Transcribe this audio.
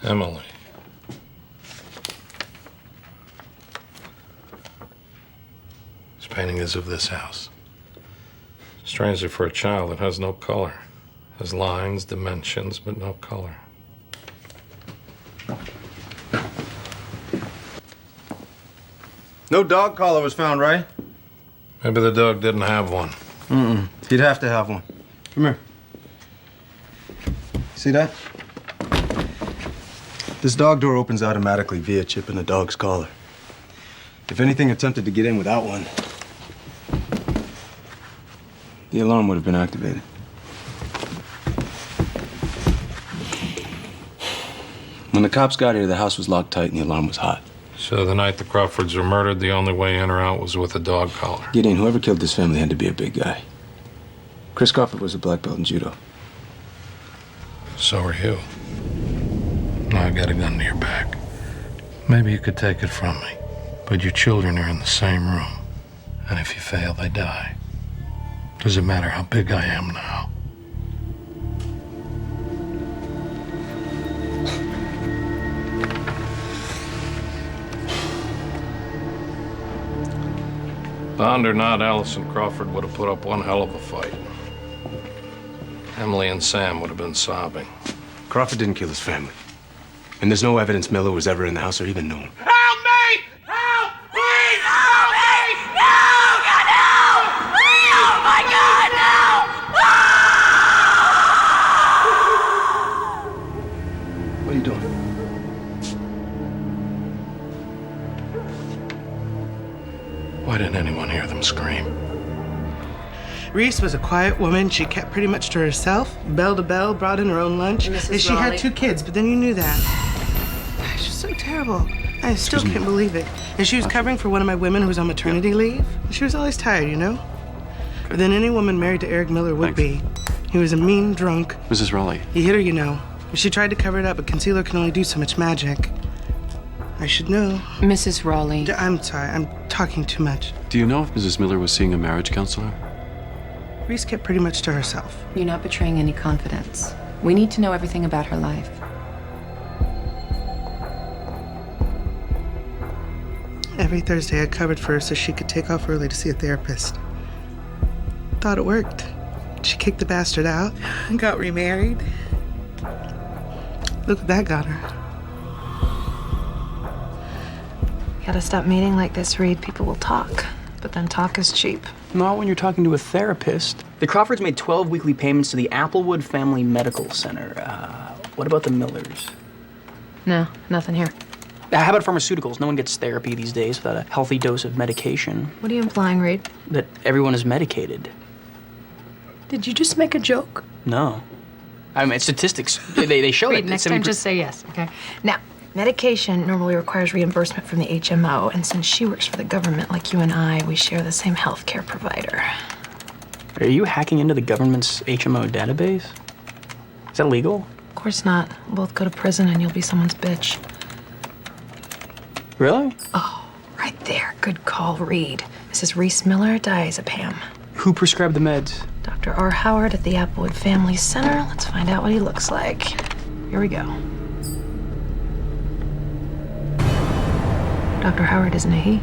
Emily. This painting is of this house. Strangely for a child, it has no color. It has lines, dimensions, but no color. No dog collar was found, right? Maybe the dog didn't have one. He'd have to have one. Come here. See that? This dog door opens automatically via a chip in the dog's collar. If anything attempted to get in without one, the alarm would have been activated. When the cops got here, the house was locked tight and the alarm was hot. So the night the Crawfords were murdered, the only way in or out was with a dog collar. Gideon, whoever killed this family had to be a big guy. Chris Crawford was a black belt in judo. So are you. Now I got a gun to your back. Maybe you could take it from me, but your children are in the same room. And if you fail, they die. Does it matter how big I am now? Bond or not, Allison Crawford would have put up one hell of a fight. Emily and Sam would have been sobbing. Crawford didn't kill his family. And there's no evidence Miller was ever in the house or even knew him. Help me! Help! Please help me! No! God, help! Oh my God, no! What are you doing? Why didn't anyone hear them scream? Reese was a quiet woman. She kept pretty much to herself, bell to bell, brought in her own lunch. And she had 2 kids, but then you knew that. She's so terrible. I still can't believe it. And she was covering for one of my women who was on maternity leave. She was always tired, you know? But then any woman married to Eric Miller would be. He was a mean drunk. Mrs. Raleigh. He hit her, you know. She tried to cover it up, but concealer can only do so much magic. I should know. Mrs. Raleigh. I'm sorry, I'm talking too much. Do you know if Mrs. Miller was seeing a marriage counselor? Reese kept pretty much to herself. You're not betraying any confidence. We need to know everything about her life. Every Thursday I covered for her so she could take off early to see a therapist. Thought it worked. She kicked the bastard out and got remarried. Look what that got her. Gotta stop meeting like this, Reed. People will talk, but then talk is cheap. Not when you're talking to a therapist. The Crawfords made 12 weekly payments to the Applewood Family Medical Center. What about the Millers? No, nothing here. How about pharmaceuticals? No one gets therapy these days without a healthy dose of medication. What are you implying, Reed? That everyone is medicated. Did you just make a joke? No. I mean, it's statistics. They show Reed, it. next time just say yes, okay? Now, medication normally requires reimbursement from the HMO, and since she works for the government like you and I, we share the same health care provider. Are you hacking into the government's HMO database? Is that legal? Of course not. We'll both go to prison and you'll be someone's bitch. Really? Oh, right there. Good call, Reed. Mrs. Reese Miller, diazepam. Who prescribed the meds? Dr. R. Howard at the Applewood Family Center. Let's find out what he looks like. Here we go. Dr. Howard, isn't it he?